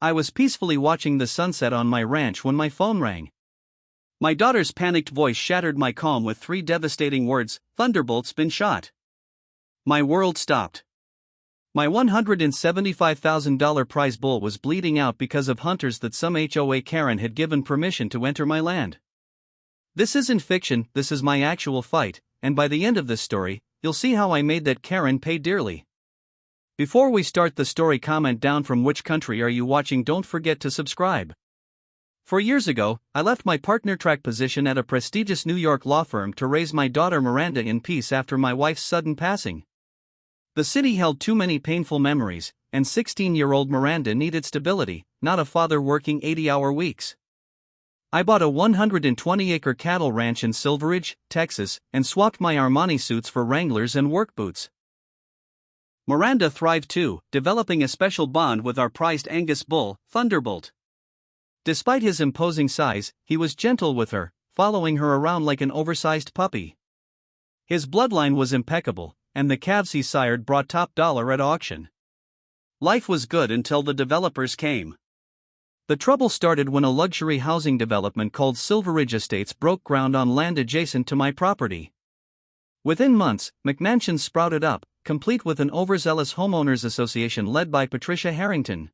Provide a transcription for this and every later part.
I was peacefully watching the sunset on my ranch when my phone rang. My daughter's panicked voice shattered my calm with three devastating words: "Thunderbolt's been shot." My world stopped. My $175,000 prize bull was bleeding out because of hunters that some HOA Karen had given permission to enter my land. This isn't fiction, this is my actual fight, and by the end of this story, you'll see how I made that Karen pay dearly. Before we start the story, comment down from which country are you watching. Don't forget to subscribe. 4 years ago, I left my partner track position at a prestigious New York law firm to raise my daughter Miranda in peace after my wife's sudden passing. The city held too many painful memories, and 16-year-old Miranda needed stability, not a father working 80-hour weeks. I bought a 120-acre cattle ranch in Silveridge, Texas, and swapped my Armani suits for Wranglers and work boots. Miranda thrived too, developing a special bond with our prized Angus bull, Thunderbolt. Despite his imposing size, he was gentle with her, following her around like an oversized puppy. His bloodline was impeccable, and the calves he sired brought top dollar at auction. Life was good until the developers came. The trouble started when a luxury housing development called Silveridge Estates broke ground on land adjacent to my property. Within months, McMansions sprouted up, complete with an overzealous homeowners association led by Patricia Harrington.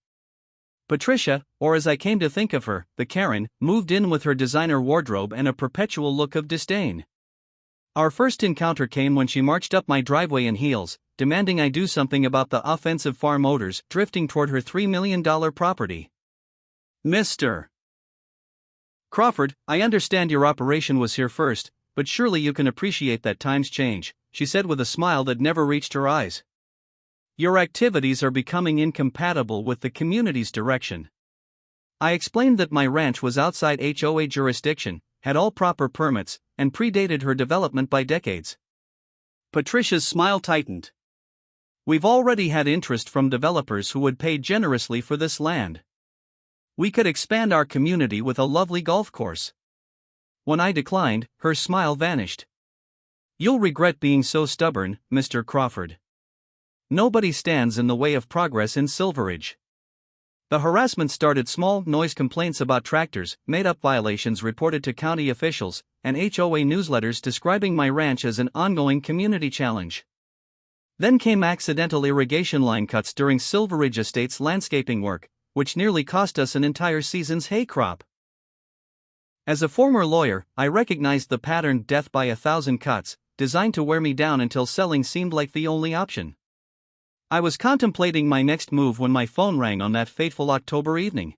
Patricia, or as I came to think of her, the Karen, moved in with her designer wardrobe and a perpetual look of disdain. Our first encounter came when she marched up my driveway in heels, demanding I do something about the offensive farm odors drifting toward her $3 million property. Mr. Crawford, I understand your operation was here first, but surely you can appreciate that times change, she said with a smile that never reached her eyes. Your activities are becoming incompatible with the community's direction. I explained that my ranch was outside HOA jurisdiction, had all proper permits, and predated her development by decades. Patricia's smile tightened. We've already had interest from developers who would pay generously for this land. We could expand our community with a lovely golf course. When I declined, her smile vanished. You'll regret being so stubborn, Mr. Crawford. Nobody stands in the way of progress in Silveridge. The harassment started small: noise complaints about tractors, made-up violations reported to county officials, and HOA newsletters describing my ranch as an ongoing community challenge. Then came accidental irrigation line cuts during Silveridge Estates landscaping work, which nearly cost us an entire season's hay crop. As a former lawyer, I recognized the pattern: death by 1,000 cuts, designed to wear me down until selling seemed like the only option. I was contemplating my next move when my phone rang on that fateful October evening.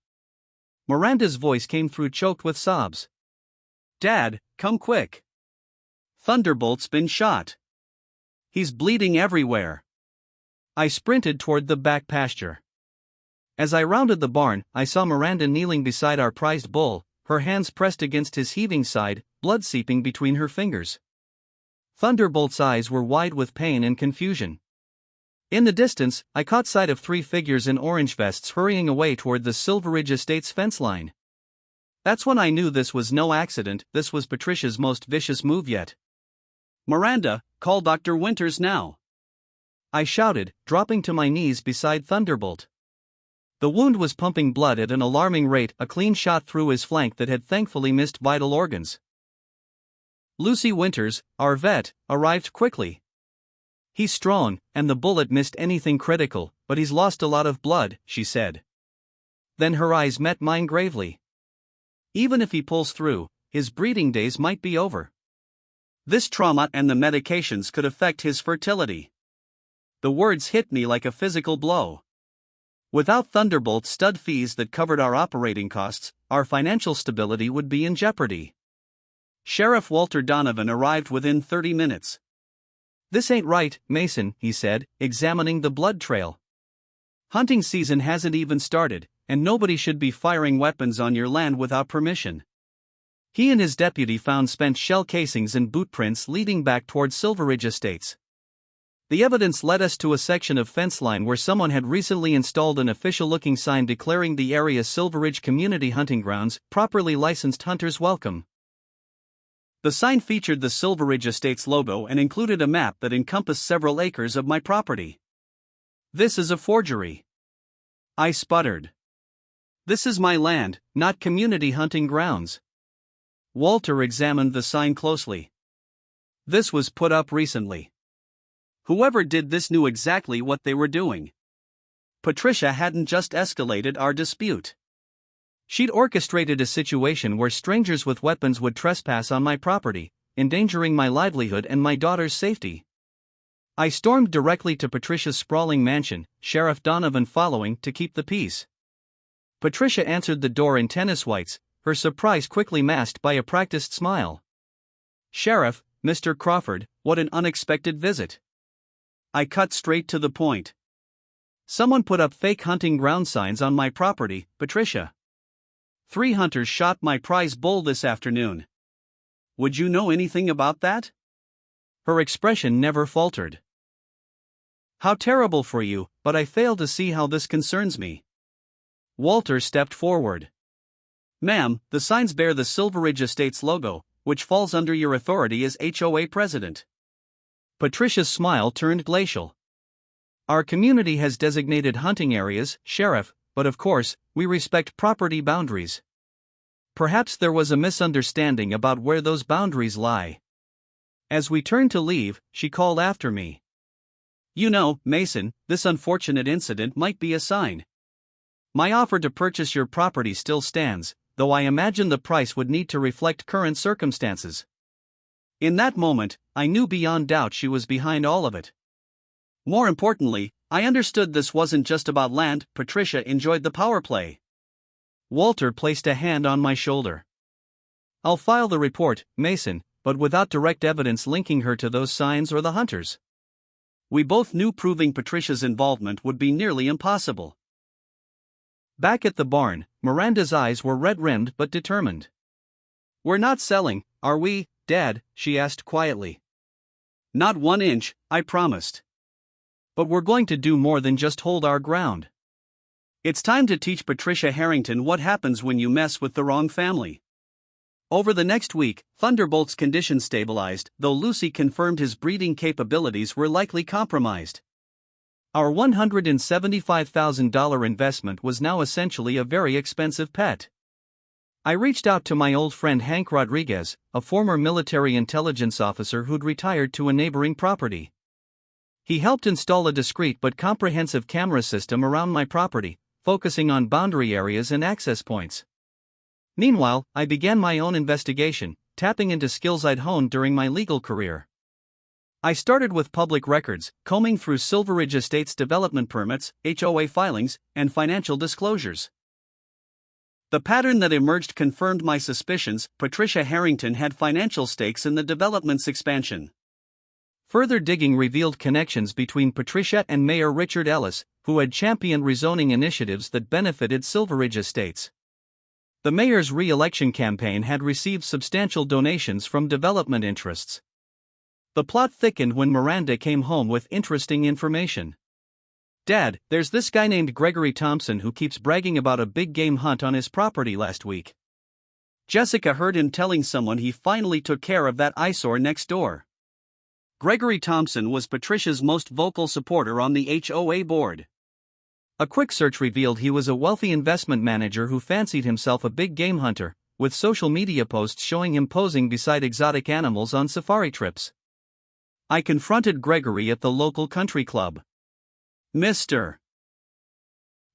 Miranda's voice came through choked with sobs. Dad, come quick. Thunderbolt's been shot. He's bleeding everywhere. I sprinted toward the back pasture. As I rounded the barn, I saw Miranda kneeling beside our prized bull, her hands pressed against his heaving side, blood seeping between her fingers. Thunderbolt's eyes were wide with pain and confusion. In the distance, I caught sight of 3 figures in orange vests hurrying away toward the Silveridge Estates fence line. That's when I knew this was no accident, this was Patricia's most vicious move yet. Miranda, call Dr. Winters now. I shouted, dropping to my knees beside Thunderbolt. The wound was pumping blood at an alarming rate, a clean shot through his flank that had thankfully missed vital organs. Lucy Winters, our vet, arrived quickly. He's strong, and the bullet missed anything critical, but he's lost a lot of blood, she said. Then her eyes met mine gravely. Even if he pulls through, his breeding days might be over. This trauma and the medications could affect his fertility. The words hit me like a physical blow. Without Thunderbolt's stud fees that covered our operating costs, our financial stability would be in jeopardy. Sheriff Walter Donovan arrived within 30 minutes. This ain't right, Mason, he said, examining the blood trail. Hunting season hasn't even started, and nobody should be firing weapons on your land without permission. He and his deputy found spent shell casings and boot prints leading back toward Silveridge Estates. The evidence led us to a section of fence line where someone had recently installed an official-looking sign declaring the area Silveridge Community Hunting Grounds, properly licensed hunters welcome. The sign featured the Silveridge Estates logo and included a map that encompassed several acres of my property. This is a forgery. I sputtered. This is my land, not community hunting grounds. Walter examined the sign closely. This was put up recently. Whoever did this knew exactly what they were doing. Patricia hadn't just escalated our dispute. She'd orchestrated a situation where strangers with weapons would trespass on my property, endangering my livelihood and my daughter's safety. I stormed directly to Patricia's sprawling mansion, Sheriff Donovan following to keep the peace. Patricia answered the door in tennis whites, her surprise quickly masked by a practiced smile. "Sheriff, Mr. Crawford, what an unexpected visit." I cut straight to the point. "Someone put up fake hunting ground signs on my property, Patricia. 3 hunters shot my prize bull this afternoon. Would you know anything about that?" Her expression never faltered. "How terrible for you, but I fail to see how this concerns me." Walter stepped forward. "Ma'am, the signs bear the Silveridge Estates logo, which falls under your authority as HOA president." Patricia's smile turned glacial. "Our community has designated hunting areas, Sheriff, but of course, we respect property boundaries. Perhaps there was a misunderstanding about where those boundaries lie." As we turned to leave, she called after me. "You know, Mason, this unfortunate incident might be a sign. My offer to purchase your property still stands, though I imagine the price would need to reflect current circumstances." In that moment, I knew beyond doubt she was behind all of it. More importantly, I understood this wasn't just about land. Patricia enjoyed the power play. Walter placed a hand on my shoulder. "I'll file the report, Mason, but without direct evidence linking her to those signs or the hunters." We both knew proving Patricia's involvement would be nearly impossible. Back at the barn, Miranda's eyes were red-rimmed but determined. "We're not selling, are we, Dad?" she asked quietly. "Not 1 inch, I promised. But we're going to do more than just hold our ground. It's time to teach Patricia Harrington what happens when you mess with the wrong family." Over the next week, Thunderbolt's condition stabilized, though Lucy confirmed his breeding capabilities were likely compromised. Our $175,000 investment was now essentially a very expensive pet. I reached out to my old friend Hank Rodriguez, a former military intelligence officer who'd retired to a neighboring property. He helped install a discreet but comprehensive camera system around my property, focusing on boundary areas and access points. Meanwhile, I began my own investigation, tapping into skills I'd honed during my legal career. I started with public records, combing through Silveridge Estates development permits, HOA filings, and financial disclosures. The pattern that emerged confirmed my suspicions. Patricia Harrington had financial stakes in the development's expansion. Further digging revealed connections between Patricia and Mayor Richard Ellis, who had championed rezoning initiatives that benefited Silveridge Estates. The mayor's re-election campaign had received substantial donations from development interests. The plot thickened when Miranda came home with interesting information. "Dad, there's this guy named Gregory Thompson who keeps bragging about a big game hunt on his property last week. Jessica heard him telling someone he finally took care of that eyesore next door." Gregory Thompson was Patricia's most vocal supporter on the HOA board. A quick search revealed he was a wealthy investment manager who fancied himself a big game hunter, with social media posts showing him posing beside exotic animals on safari trips. I confronted Gregory at the local country club. "Mr.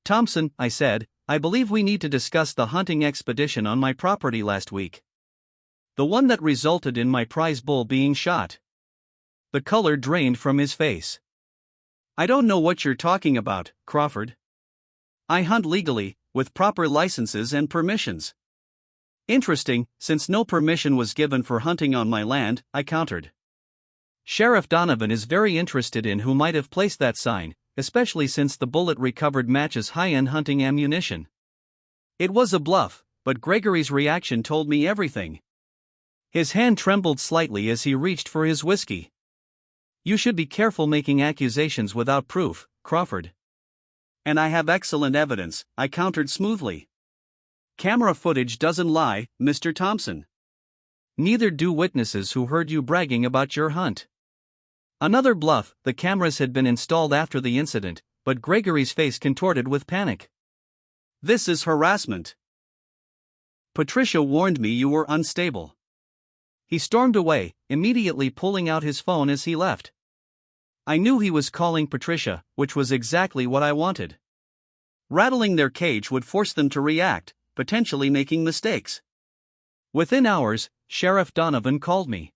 Thompson," I said, "I believe we need to discuss the hunting expedition on my property last week. The one that resulted in my prize bull being shot." The color drained from his face. "I don't know what you're talking about, Crawford. I hunt legally, with proper licenses and permissions." "Interesting, since no permission was given for hunting on my land," I countered. "Sheriff Donovan is very interested in who might have placed that sign, especially since the bullet recovered matches high-end hunting ammunition." It was a bluff, but Gregory's reaction told me everything. His hand trembled slightly as he reached for his whiskey. "You should be careful making accusations without proof, Crawford." "And I have excellent evidence," I countered smoothly. "Camera footage doesn't lie, Mr. Thompson." "Neither do witnesses who heard you bragging about your hunt." Another bluff. The cameras had been installed after the incident, but Gregory's face contorted with panic. This is harassment. Patricia warned me you were unstable. He stormed away, immediately pulling out his phone as he left. I knew he was calling Patricia, which was exactly what I wanted. Rattling their cage would force them to react, potentially making mistakes. Within hours, Sheriff Donovan called me.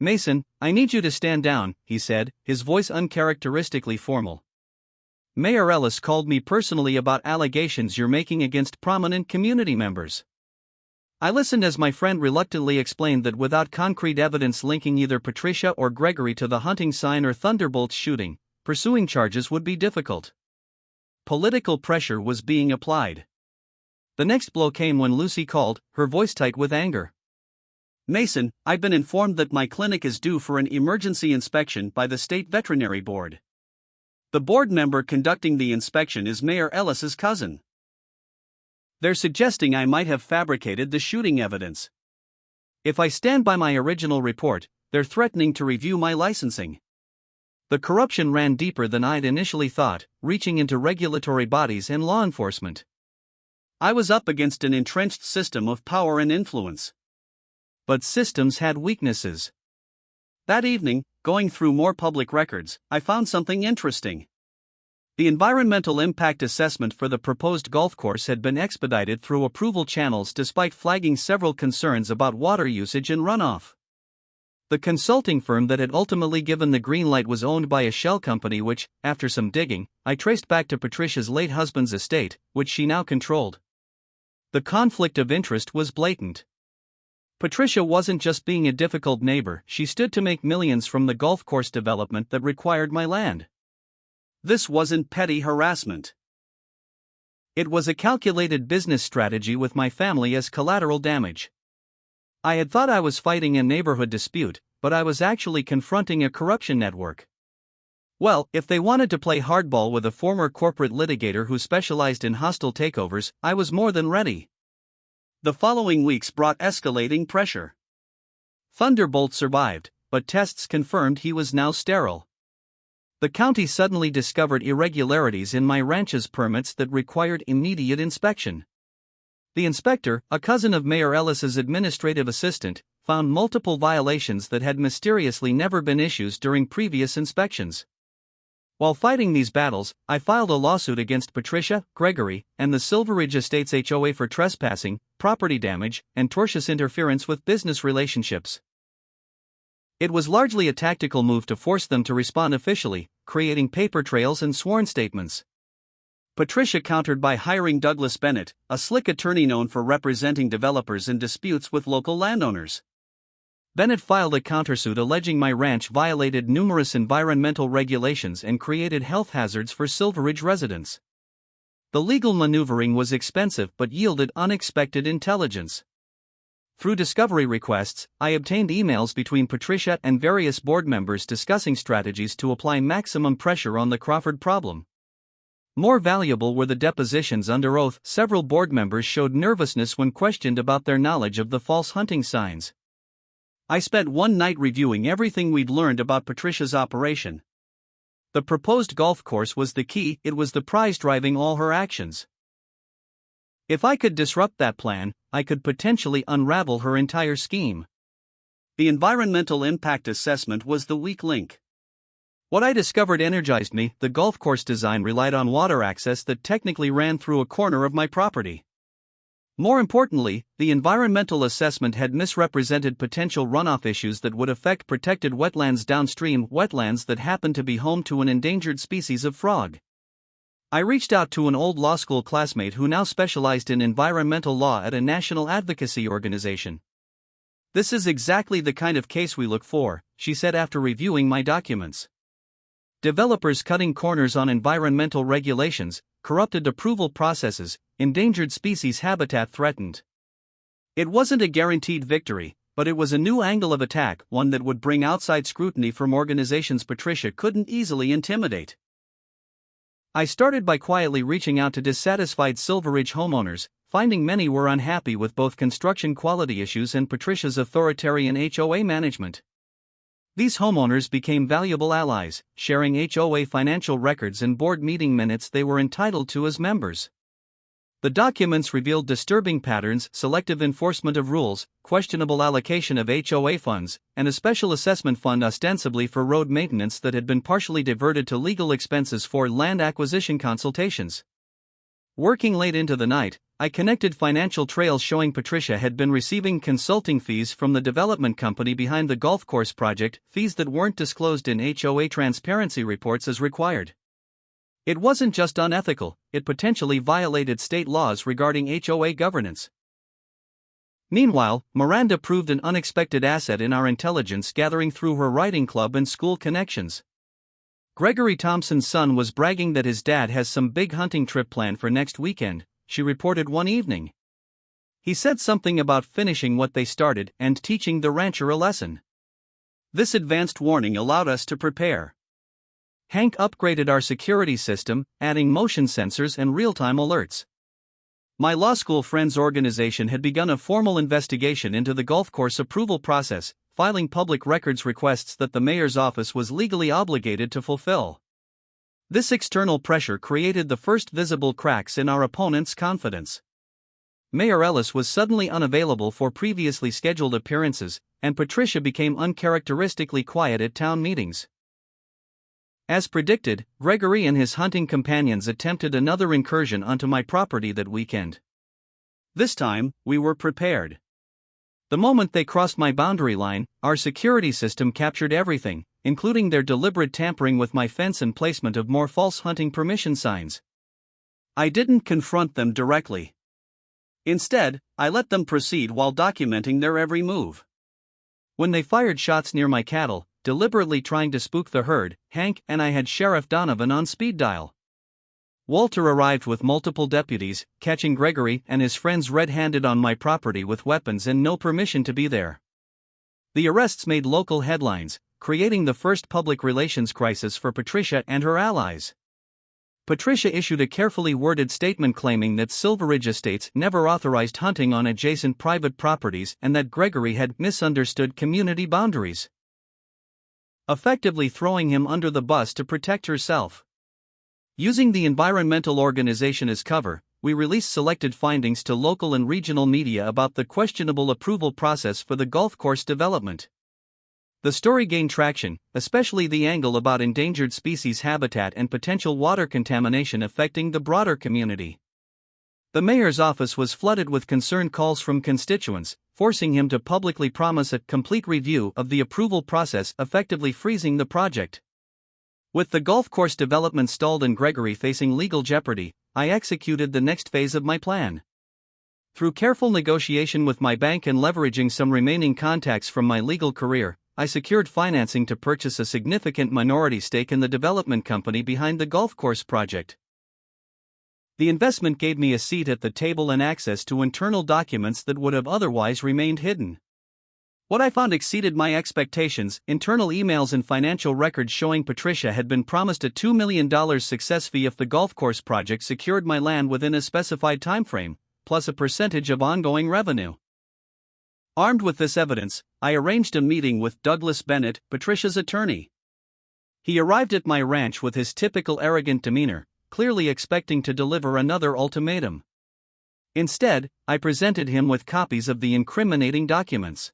Mason, I need you to stand down, he said, his voice uncharacteristically formal. Mayor Ellis called me personally about allegations you're making against prominent community members. I listened as my friend reluctantly explained that without concrete evidence linking either Patricia or Gregory to the hunting sign or Thunderbolt's shooting, pursuing charges would be difficult. Political pressure was being applied. The next blow came when Lucy called, her voice tight with anger. Mason, I've been informed that my clinic is due for an emergency inspection by the State Veterinary Board. The board member conducting the inspection is Mayor Ellis's cousin. They're suggesting I might have fabricated the shooting evidence. If I stand by my original report, they're threatening to review my licensing. The corruption ran deeper than I'd initially thought, reaching into regulatory bodies and law enforcement. I was up against an entrenched system of power and influence. But systems had weaknesses. That evening, going through more public records, I found something interesting. The environmental impact assessment for the proposed golf course had been expedited through approval channels despite flagging several concerns about water usage and runoff. The consulting firm that had ultimately given the green light was owned by a shell company which, after some digging, I traced back to Patricia's late husband's estate, which she now controlled. The conflict of interest was blatant. Patricia wasn't just being a difficult neighbor, she stood to make millions from the golf course development that required my land. This wasn't petty harassment. It was a calculated business strategy with my family as collateral damage. I had thought I was fighting a neighborhood dispute, but I was actually confronting a corruption network. Well, if they wanted to play hardball with a former corporate litigator who specialized in hostile takeovers, I was more than ready. The following weeks brought escalating pressure. Thunderbolt survived, but tests confirmed he was now sterile. The county suddenly discovered irregularities in my ranch's permits that required immediate inspection. The inspector, a cousin of Mayor Ellis's administrative assistant, found multiple violations that had mysteriously never been issues during previous inspections. While fighting these battles, I filed a lawsuit against Patricia, Gregory, and the Silveridge Estates HOA for trespassing, property damage, and tortious interference with business relationships. It was largely a tactical move to force them to respond officially, creating paper trails and sworn statements. Patricia countered by hiring Douglas Bennett, a slick attorney known for representing developers in disputes with local landowners. Bennett filed a countersuit alleging my ranch violated numerous environmental regulations and created health hazards for Silveridge residents. The legal maneuvering was expensive but yielded unexpected intelligence. Through discovery requests, I obtained emails between Patricia and various board members discussing strategies to apply maximum pressure on the Crawford problem. More valuable were the depositions under oath. Several board members showed nervousness when questioned about their knowledge of the false hunting signs. I spent one night reviewing everything we'd learned about Patricia's operation. The proposed golf course was the key, it was the prize driving all her actions. If I could disrupt that plan, I could potentially unravel her entire scheme. The environmental impact assessment was the weak link. What I discovered energized me. The golf course design relied on water access that technically ran through a corner of my property. More importantly, the environmental assessment had misrepresented potential runoff issues that would affect protected wetlands downstream, wetlands that happened to be home to an endangered species of frog. I reached out to an old law school classmate who now specialized in environmental law at a national advocacy organization. "This is exactly the kind of case we look for," she said after reviewing my documents. Developers cutting corners on environmental regulations, corrupted approval processes, endangered species habitat threatened. It wasn't a guaranteed victory, but it was a new angle of attack, one that would bring outside scrutiny from organizations Patricia couldn't easily intimidate. I started by quietly reaching out to dissatisfied Silveridge homeowners, finding many were unhappy with both construction quality issues and Patricia's authoritarian HOA management. These homeowners became valuable allies, sharing HOA financial records and board meeting minutes they were entitled to as members. The documents revealed disturbing patterns, selective enforcement of rules, questionable allocation of HOA funds, and a special assessment fund ostensibly for road maintenance that had been partially diverted to legal expenses for land acquisition consultations. Working late into the night, I connected financial trails showing Patricia had been receiving consulting fees from the development company behind the golf course project, fees that weren't disclosed in HOA transparency reports as required. It wasn't just unethical, it potentially violated state laws regarding HOA governance. Meanwhile, Miranda proved an unexpected asset in our intelligence gathering through her writing club and school connections. Gregory Thompson's son was bragging that his dad has some big hunting trip planned for next weekend, she reported one evening. He said something about finishing what they started and teaching the rancher a lesson. This advanced warning allowed us to prepare. Hank upgraded our security system, adding motion sensors and real-time alerts. My law school friend's organization had begun a formal investigation into the golf course approval process, filing public records requests that the mayor's office was legally obligated to fulfill. This external pressure created the first visible cracks in our opponent's confidence. Mayor Ellis was suddenly unavailable for previously scheduled appearances, and Patricia became uncharacteristically quiet at town meetings. As predicted, Gregory and his hunting companions attempted another incursion onto my property that weekend. This time, we were prepared. The moment they crossed my boundary line, our security system captured everything, including their deliberate tampering with my fence and placement of more false hunting permission signs. I didn't confront them directly. Instead, I let them proceed while documenting their every move. When they fired shots near my cattle, deliberately trying to spook the herd, Hank and I had Sheriff Donovan on speed dial. Walter arrived with multiple deputies, catching Gregory and his friends red-handed on my property with weapons and no permission to be there. The arrests made local headlines, creating the first public relations crisis for Patricia and her allies. Patricia issued a carefully worded statement claiming that Silveridge Estates never authorized hunting on adjacent private properties and that Gregory had misunderstood community boundaries, effectively throwing him under the bus to protect herself. Using the environmental organization as cover, we released selected findings to local and regional media about the questionable approval process for the golf course development. The story gained traction, especially the angle about endangered species habitat and potential water contamination affecting the broader community. The mayor's office was flooded with concerned calls from constituents, forcing him to publicly promise a complete review of the approval process, effectively freezing the project. With the golf course development stalled and Gregory facing legal jeopardy, I executed the next phase of my plan. Through careful negotiation with my bank and leveraging some remaining contacts from my legal career, I secured financing to purchase a significant minority stake in the development company behind the golf course project. The investment gave me a seat at the table and access to internal documents that would have otherwise remained hidden. What I found exceeded my expectations: internal emails and financial records showing Patricia had been promised a $2 million success fee if the golf course project secured my land within a specified timeframe, plus a percentage of ongoing revenue. Armed with this evidence, I arranged a meeting with Douglas Bennett, Patricia's attorney. He arrived at my ranch with his typical arrogant demeanor, clearly expecting to deliver another ultimatum. Instead, I presented him with copies of the incriminating documents.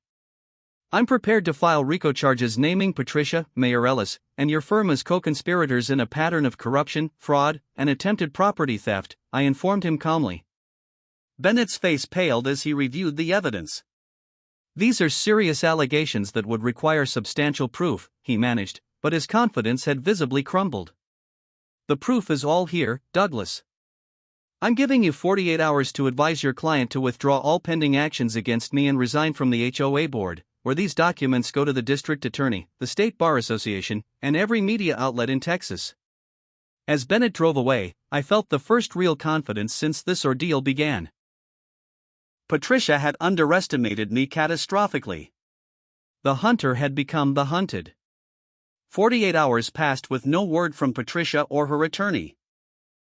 "I'm prepared to file RICO charges naming Patricia, Mayor Ellis, and your firm as co-conspirators in a pattern of corruption, fraud, and attempted property theft," I informed him calmly. Bennett's face paled as he reviewed the evidence. "These are serious allegations that would require substantial proof," he managed, but his confidence had visibly crumbled. "The proof is all here, Douglas. I'm giving you 48 hours to advise your client to withdraw all pending actions against me and resign from the HOA board, or these documents go to the district attorney, the State Bar Association, and every media outlet in Texas." As Bennett drove away, I felt the first real confidence since this ordeal began. Patricia had underestimated me catastrophically. The hunter had become the hunted. 48 hours passed with no word from Patricia or her attorney.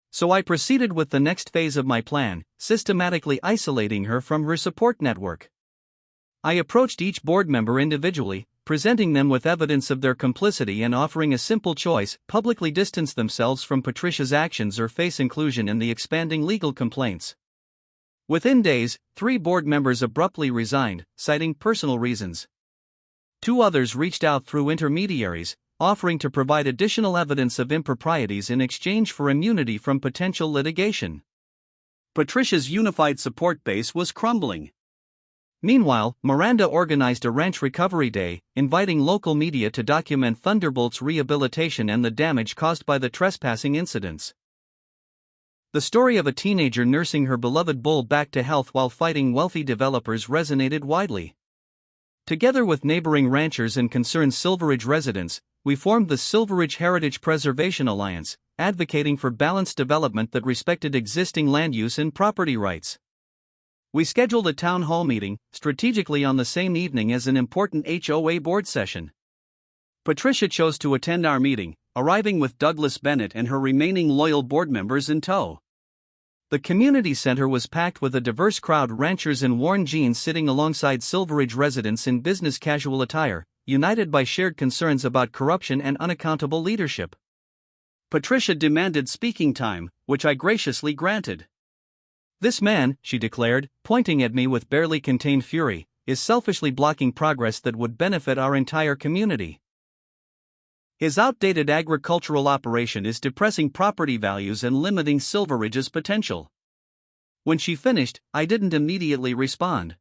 So I proceeded with the next phase of my plan, systematically isolating her from her support network. I approached each board member individually, presenting them with evidence of their complicity and offering a simple choice: publicly distance themselves from Patricia's actions or face inclusion in the expanding legal complaints. Within days, 3 board members abruptly resigned, citing personal reasons. 2 others reached out through intermediaries, offering to provide additional evidence of improprieties in exchange for immunity from potential litigation. Patricia's unified support base was crumbling. Meanwhile, Miranda organized a ranch recovery day, inviting local media to document Thunderbolt's rehabilitation and the damage caused by the trespassing incidents. The story of a teenager nursing her beloved bull back to health while fighting wealthy developers resonated widely. Together with neighboring ranchers and concerned Silveridge residents, we formed the Silveridge Heritage Preservation Alliance, advocating for balanced development that respected existing land use and property rights. We scheduled a town hall meeting, strategically on the same evening as an important HOA board session. Patricia chose to attend our meeting, arriving with Douglas Bennett and her remaining loyal board members in tow. The community center was packed with a diverse crowd, ranchers in worn jeans sitting alongside Silveridge residents in business casual attire, united by shared concerns about corruption and unaccountable leadership. Patricia demanded speaking time, which I graciously granted. "This man," she declared, pointing at me with barely contained fury, "is selfishly blocking progress that would benefit our entire community. His outdated agricultural operation is depressing property values and limiting Silveridge's potential." When she finished, I didn't immediately respond.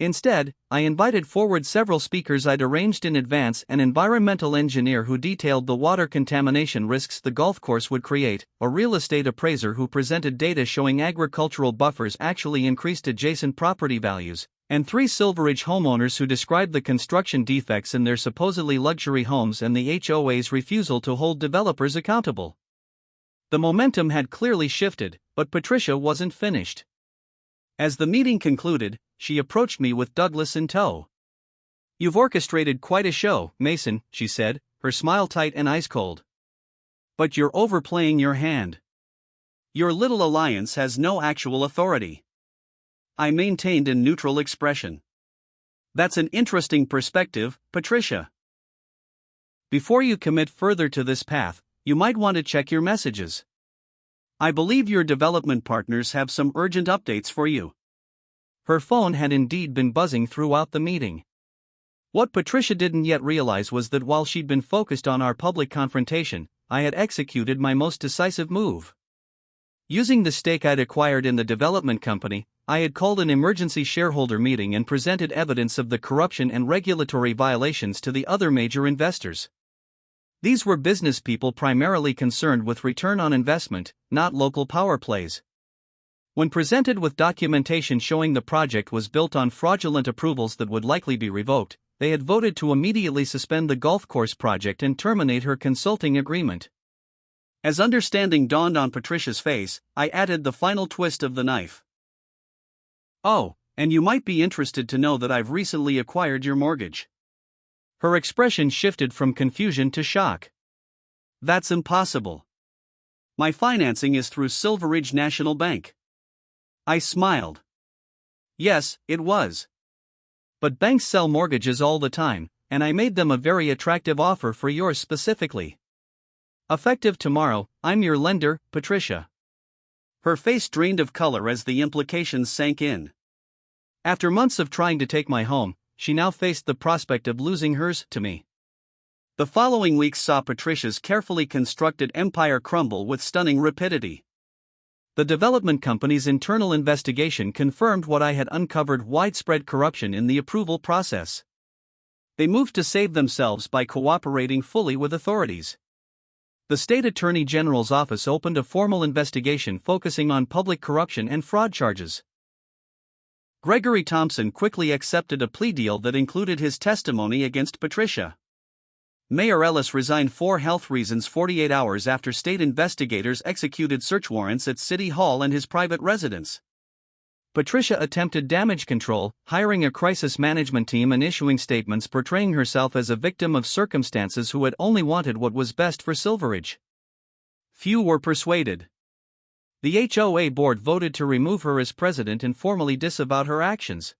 Instead, I invited forward several speakers I'd arranged in advance: an environmental engineer who detailed the water contamination risks the golf course would create, a real estate appraiser who presented data showing agricultural buffers actually increased adjacent property values, and 3 Silveridge homeowners who described the construction defects in their supposedly luxury homes and the HOA's refusal to hold developers accountable. The momentum had clearly shifted, but Patricia wasn't finished. As the meeting concluded, she approached me with Douglas in tow. "You've orchestrated quite a show, Mason," she said, her smile tight and ice cold. "But you're overplaying your hand. Your little alliance has no actual authority." I maintained a neutral expression. "That's an interesting perspective, Patricia. Before you commit further to this path, you might want to check your messages. I believe your development partners have some urgent updates for you." Her phone had indeed been buzzing throughout the meeting. What Patricia didn't yet realize was that while she'd been focused on our public confrontation, I had executed my most decisive move. Using the stake I'd acquired in the development company, I had called an emergency shareholder meeting and presented evidence of the corruption and regulatory violations to the other major investors. These were business people primarily concerned with return on investment, not local power plays. When presented with documentation showing the project was built on fraudulent approvals that would likely be revoked, they had voted to immediately suspend the golf course project and terminate her consulting agreement. As understanding dawned on Patricia's face, I added the final twist of the knife. "Oh, and you might be interested to know that I've recently acquired your mortgage." Her expression shifted from confusion to shock. "That's impossible. My financing is through Silveridge National Bank." I smiled. Yes, it was. But banks sell mortgages all the time, and I made them a very attractive offer for yours specifically. Effective tomorrow, I'm your lender, Patricia. Her face drained of color as the implications sank in. After months of trying to take my home, she now faced the prospect of losing hers to me. The following weeks saw Patricia's carefully constructed empire crumble with stunning rapidity. The development company's internal investigation confirmed what I had uncovered: widespread corruption in the approval process. They moved to save themselves by cooperating fully with authorities. The state attorney general's office opened a formal investigation focusing on public corruption and fraud charges. Gregory Thompson quickly accepted a plea deal that included his testimony against Patricia. Mayor Ellis resigned for health reasons 48 hours after state investigators executed search warrants at City Hall and his private residence. Patricia attempted damage control, hiring a crisis management team and issuing statements portraying herself as a victim of circumstances who had only wanted what was best for Silveridge. Few were persuaded. The HOA board voted to remove her as president and formally disavowed her actions.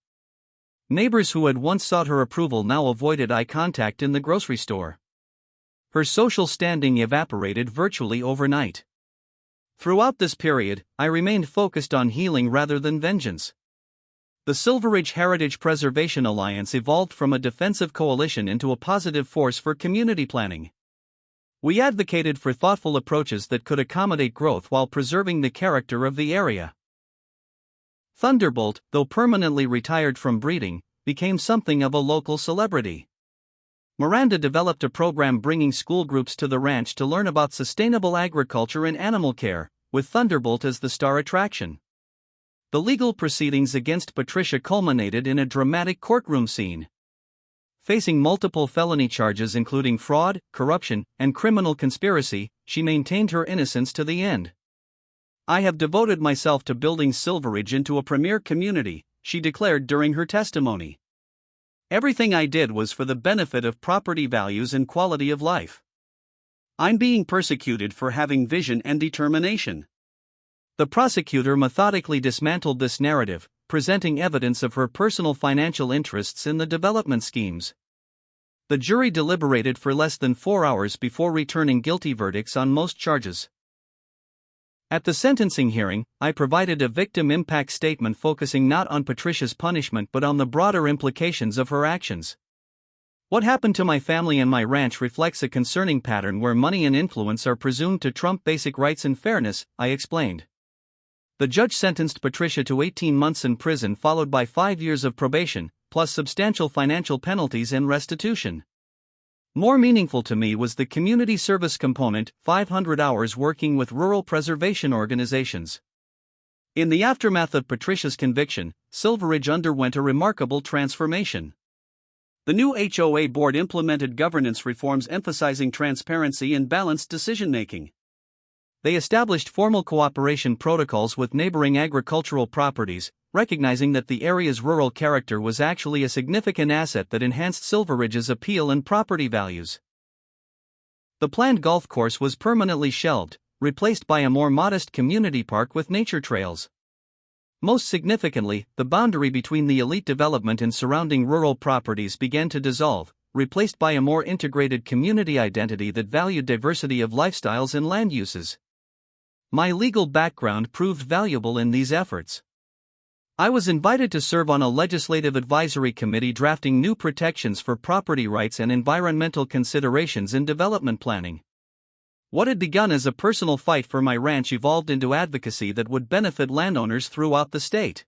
Neighbors who had once sought her approval now avoided eye contact in the grocery store. Her social standing evaporated virtually overnight. Throughout this period, I remained focused on healing rather than vengeance. The Silveridge Heritage Preservation Alliance evolved from a defensive coalition into a positive force for community planning. We advocated for thoughtful approaches that could accommodate growth while preserving the character of the area. Thunderbolt, though permanently retired from breeding, became something of a local celebrity. Miranda developed a program bringing school groups to the ranch to learn about sustainable agriculture and animal care, with Thunderbolt as the star attraction. The legal proceedings against Patricia culminated in a dramatic courtroom scene. Facing multiple felony charges including fraud, corruption, and criminal conspiracy, she maintained her innocence to the end. "I have devoted myself to building Silveridge into a premier community," she declared during her testimony. "Everything I did was for the benefit of property values and quality of life. I'm being persecuted for having vision and determination." The prosecutor methodically dismantled this narrative, presenting evidence of her personal financial interests in the development schemes. The jury deliberated for less than 4 hours before returning guilty verdicts on most charges. At the sentencing hearing, I provided a victim impact statement focusing not on Patricia's punishment but on the broader implications of her actions. "What happened to my family and my ranch reflects a concerning pattern where money and influence are presumed to trump basic rights and fairness," I explained. The judge sentenced Patricia to 18 months in prison followed by 5 years of probation, plus substantial financial penalties and restitution. More meaningful to me was the community service component, 500 hours working with rural preservation organizations. In the aftermath of Patricia's conviction, Silveridge underwent a remarkable transformation. The new HOA board implemented governance reforms emphasizing transparency and balanced decision-making. They established formal cooperation protocols with neighboring agricultural properties, recognizing that the area's rural character was actually a significant asset that enhanced Silveridge's appeal and property values. The planned golf course was permanently shelved, replaced by a more modest community park with nature trails. Most significantly, the boundary between the elite development and surrounding rural properties began to dissolve, replaced by a more integrated community identity that valued diversity of lifestyles and land uses. My legal background proved valuable in these efforts. I was invited to serve on a legislative advisory committee drafting new protections for property rights and environmental considerations in development planning. What had begun as a personal fight for my ranch evolved into advocacy that would benefit landowners throughout the state.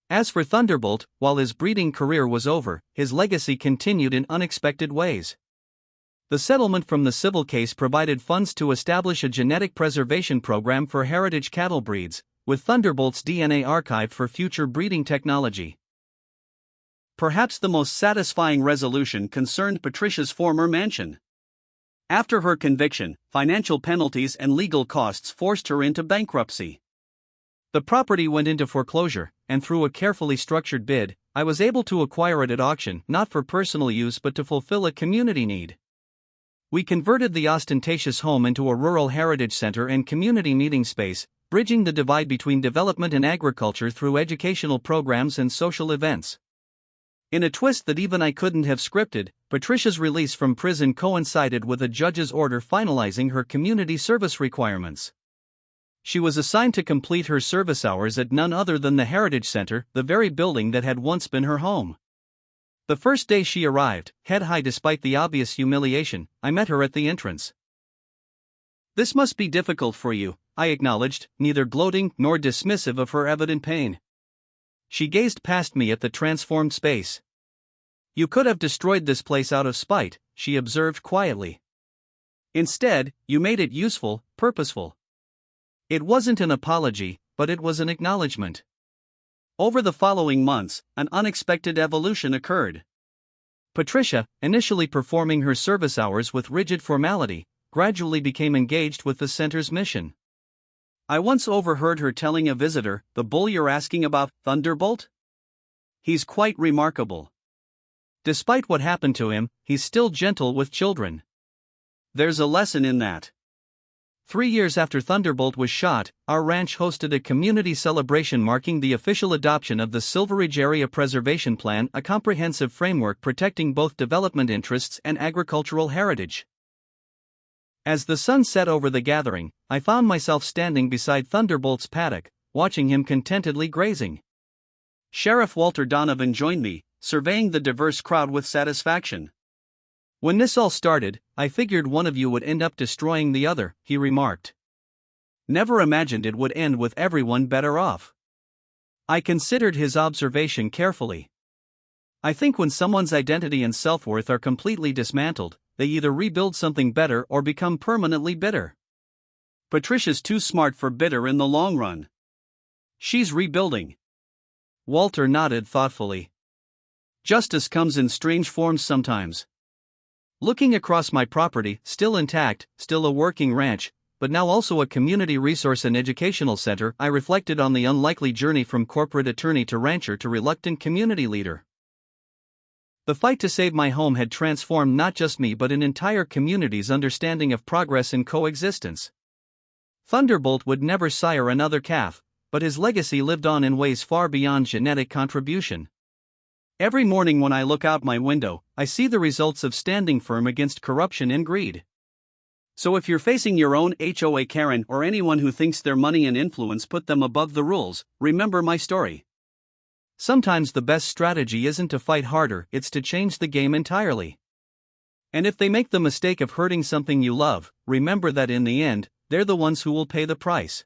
As for Thunderbolt, while his breeding career was over, his legacy continued in unexpected ways. The settlement from the civil case provided funds to establish a genetic preservation program for heritage cattle breeds, with Thunderbolt's DNA archived for future breeding technology. Perhaps the most satisfying resolution concerned Patricia's former mansion. After her conviction, financial penalties and legal costs forced her into bankruptcy. The property went into foreclosure, and through a carefully structured bid, I was able to acquire it at auction, not for personal use but to fulfill a community need. We converted the ostentatious home into a rural heritage center and community meeting space, bridging the divide between development and agriculture through educational programs and social events. In a twist that even I couldn't have scripted, Patricia's release from prison coincided with a judge's order finalizing her community service requirements. She was assigned to complete her service hours at none other than the Heritage Center, the very building that had once been her home. The first day she arrived, head high despite the obvious humiliation, I met her at the entrance. "This must be difficult for you," I acknowledged, neither gloating nor dismissive of her evident pain. She gazed past me at the transformed space. "You could have destroyed this place out of spite," she observed quietly. "Instead, you made it useful, purposeful." It wasn't an apology, but it was an acknowledgement. Over the following months, an unexpected evolution occurred. Patricia, initially performing her service hours with rigid formality, gradually became engaged with the center's mission. I once overheard her telling a visitor, "The bull you're asking about, Thunderbolt? He's quite remarkable. Despite what happened to him, he's still gentle with children." There's a lesson in that. 3 years after Thunderbolt was shot, our ranch hosted a community celebration marking the official adoption of the Silveridge Area Preservation Plan, a comprehensive framework protecting both development interests and agricultural heritage. As the sun set over the gathering, I found myself standing beside Thunderbolt's paddock, watching him contentedly grazing. Sheriff Walter Donovan joined me, surveying the diverse crowd with satisfaction. "When this all started, I figured one of you would end up destroying the other," he remarked. "Never imagined it would end with everyone better off." I considered his observation carefully. I think when someone's identity and self-worth are completely dismantled, they either rebuild something better or become permanently bitter. Patricia's too smart for bitter in the long run. She's rebuilding. Walter nodded thoughtfully. Justice comes in strange forms sometimes. Looking across my property, still intact, still a working ranch, but now also a community resource and educational center, I reflected on the unlikely journey from corporate attorney to rancher to reluctant community leader. The fight to save my home had transformed not just me but an entire community's understanding of progress and coexistence. Thunderbolt would never sire another calf, but his legacy lived on in ways far beyond genetic contribution. Every morning when I look out my window, I see the results of standing firm against corruption and greed. So if you're facing your own HOA Karen or anyone who thinks their money and influence put them above the rules, remember my story. Sometimes the best strategy isn't to fight harder, it's to change the game entirely. And if they make the mistake of hurting something you love, remember that in the end, they're the ones who will pay the price.